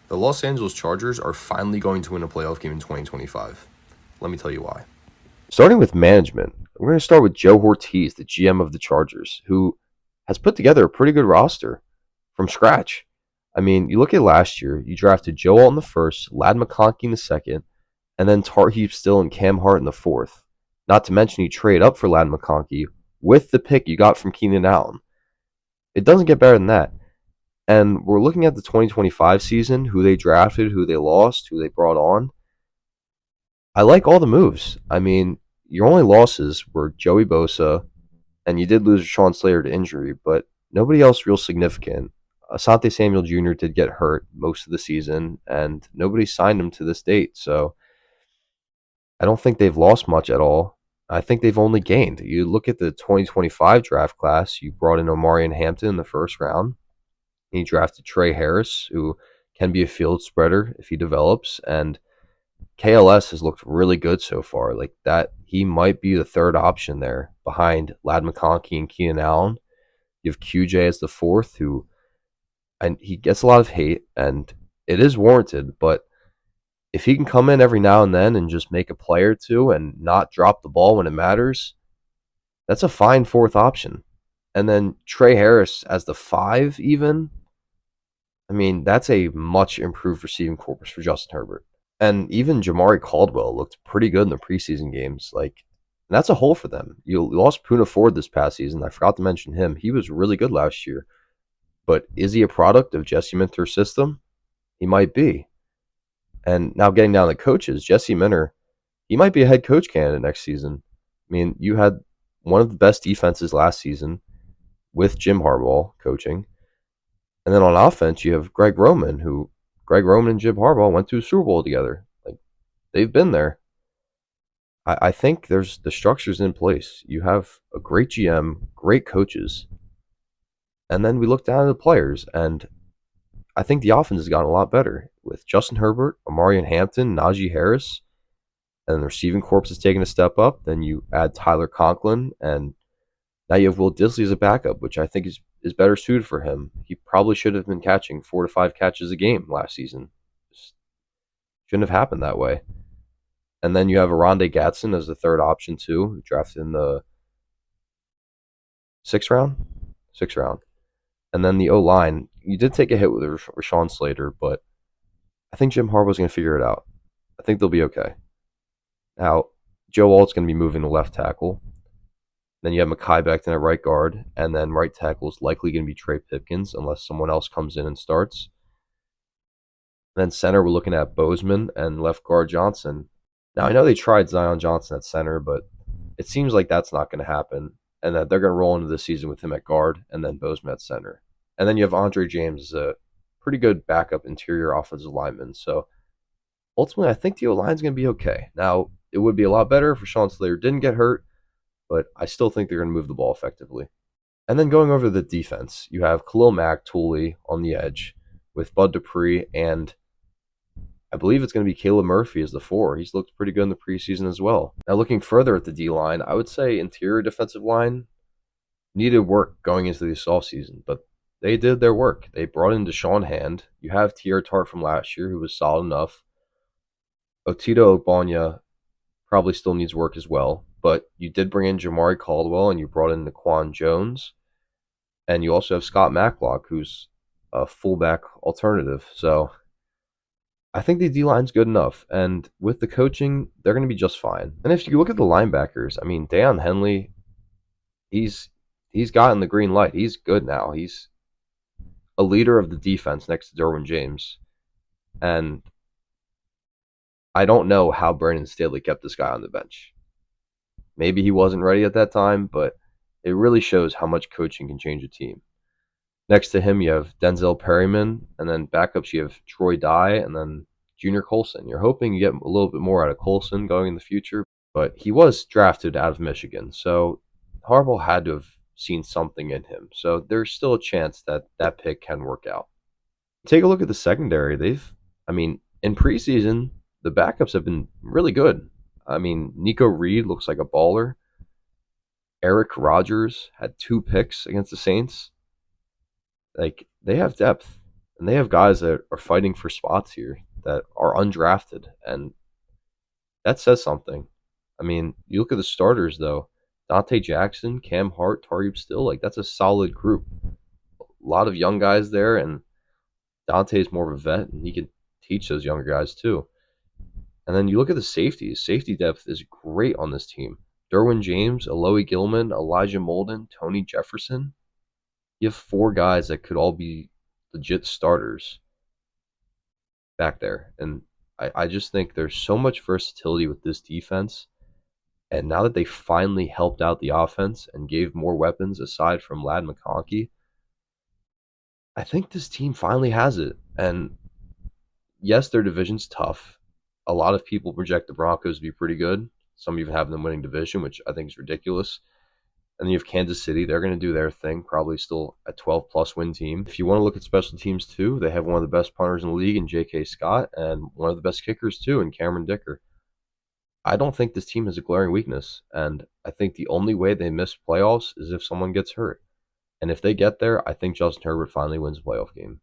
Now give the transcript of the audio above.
The Los Angeles Chargers are finally going to win a playoff game in 2025. Let me tell you why. Starting with management, we're going to start with Joe Ortiz, the GM of the Chargers, who has put together a pretty good roster from scratch. I mean, you look at last year, you drafted Joe Alt in the first, Lad McConkey in the second, and then Tarheeb Still and Cam Hart in the fourth. Not to mention you trade up for Lad McConkey with the pick you got from Keenan Allen. It doesn't get better than that. And we're looking at the 2025 season, who they drafted, who they lost, who they brought on. I like all the moves. I mean, your only losses were Joey Bosa, and you did lose Sean Slater to injury, but nobody else real significant. Asante Samuel Jr. did get hurt most of the season, and nobody signed him to this date. So I don't think they've lost much at all. I think they've only gained. You look at the 2025 draft class, you brought in Omarion Hampton in the first round. You drafted Trey Harris, who can be a field spreader if he develops, and KLS has looked really good so far. Like that, he might be the third option there behind Lad McConkey and Keenan Allen. You have QJ as the fourth, who and he gets a lot of hate, and it is warranted. But if he can come in every now and then and just make a play or two and not drop the ball when it matters, that's a fine fourth option. And then Trey Harris as the five, even. I mean, that's a much improved receiving corpus for Justin Herbert. And even Jamari Caldwell looked pretty good in the preseason games. Like, and that's a hole for them. You lost Puna Ford this past season. I forgot to mention him. He was really good last year. But is he a product of Jesse Minter's system? He might be. And now getting down to coaches, Jesse Minter, he might be a head coach candidate next season. I mean, you had one of the best defenses last season with Jim Harbaugh coaching. And then on offense, you have Greg Roman and Jim Harbaugh went to a Super Bowl together. Like they've been there. I think there's the structures in place. You have a great GM, great coaches, and then we look down at the players, and I think the offense has gotten a lot better with Justin Herbert, Omarion Hampton, Najee Harris, and the receiving corps is taking a step up. Then you add Tyler Conklin, and now you have Will Disley as a backup, which I think is better suited for him. He probably should have been catching 4 to 5 catches a game last season. Just shouldn't have happened that way. And then you have Aronde Gatson as the third option too, drafted in the sixth round. Sixth round. And then the O line, you did take a hit with Rashawn Slater, but I think Jim Harbaugh's going to figure it out. I think they'll be okay. Now, Joe Alt's going to be moving to left tackle. Then you have Mekhi Becton at right guard, and then right tackle is likely going to be Trey Pipkins unless someone else comes in and starts. Then center, we're looking at Bozeman, and left guard Johnson. Now, I know they tried Zion Johnson at center, but it seems like that's not going to happen, and that they're going to roll into the season with him at guard and then Bozeman at center. And then you have Andre James as a pretty good backup interior offensive lineman. So ultimately, I think the O line is going to be okay. Now, it would be a lot better if Rashawn Slater didn't get hurt, but I still think they're going to move the ball effectively. And then going over the defense, you have Khalil Mack, Tooley on the edge with Bud Dupree, and I believe it's going to be Caleb Murphy as the four. He's looked pretty good in the preseason as well. Now, looking further at the D line, I would say interior defensive line needed work going into this offseason, but they did their work. They brought in Deshaun Hand. You have Tier Tart from last year, who was solid enough. Otito Ogbonna probably still needs work as well, but you did bring in Jamari Caldwell and you brought in Naquan Jones, and you also have Scott Matlock, who's a fullback alternative. So I think the D line's good enough, and with the coaching, they're going to be just fine. And if you look at the linebackers, I mean, Deion Henley, he's he's gotten the green light. He's good now. He's a leader of the defense next to Derwin James, and I don't know how Brandon Staley kept this guy on the bench. Maybe he wasn't ready at that time, but it really shows how much coaching can change a team. Next to him, you have Denzel Perryman, and then backups, you have Troy Dye, and then Junior Colson. You're hoping you get a little bit more out of Colson going in the future, but he was drafted out of Michigan, so Harbaugh had to have seen something in him. So there's still a chance that that pick can work out. Take a look at the secondary. I mean, in preseason, the backups have been really good. I mean, Nico Reed looks like a baller. Eric Rogers had 2 picks against the Saints. Like, they have depth. And they have guys that are fighting for spots here that are undrafted, and that says something. I mean, you look at the starters though. Dante Jackson, Cam Hart, Tariq Still, like that's a solid group. A lot of young guys there, and Dante is more of a vet, and he can teach those younger guys too. And then you look at the safeties. Safety depth is great on this team. Derwin James, Aloe Gilman, Elijah Molden, Tony Jefferson. You have four guys that could all be legit starters back there. And I just think there's so much versatility with this defense. And now that they finally helped out the offense and gave more weapons aside from Lad McConkey, I think this team finally has it. And yes, their division's tough. A lot of people project the Broncos to be pretty good. Some even have them winning division, which I think is ridiculous. And then you have Kansas City. They're going to do their thing, probably still a 12 plus win team. If you want to look at special teams too, they have one of the best punters in the league in J.K. Scott and one of the best kickers too in Cameron Dicker. I don't think this team has a glaring weakness. And I think the only way they miss playoffs is if someone gets hurt. And if they get there, I think Justin Herbert finally wins a playoff game.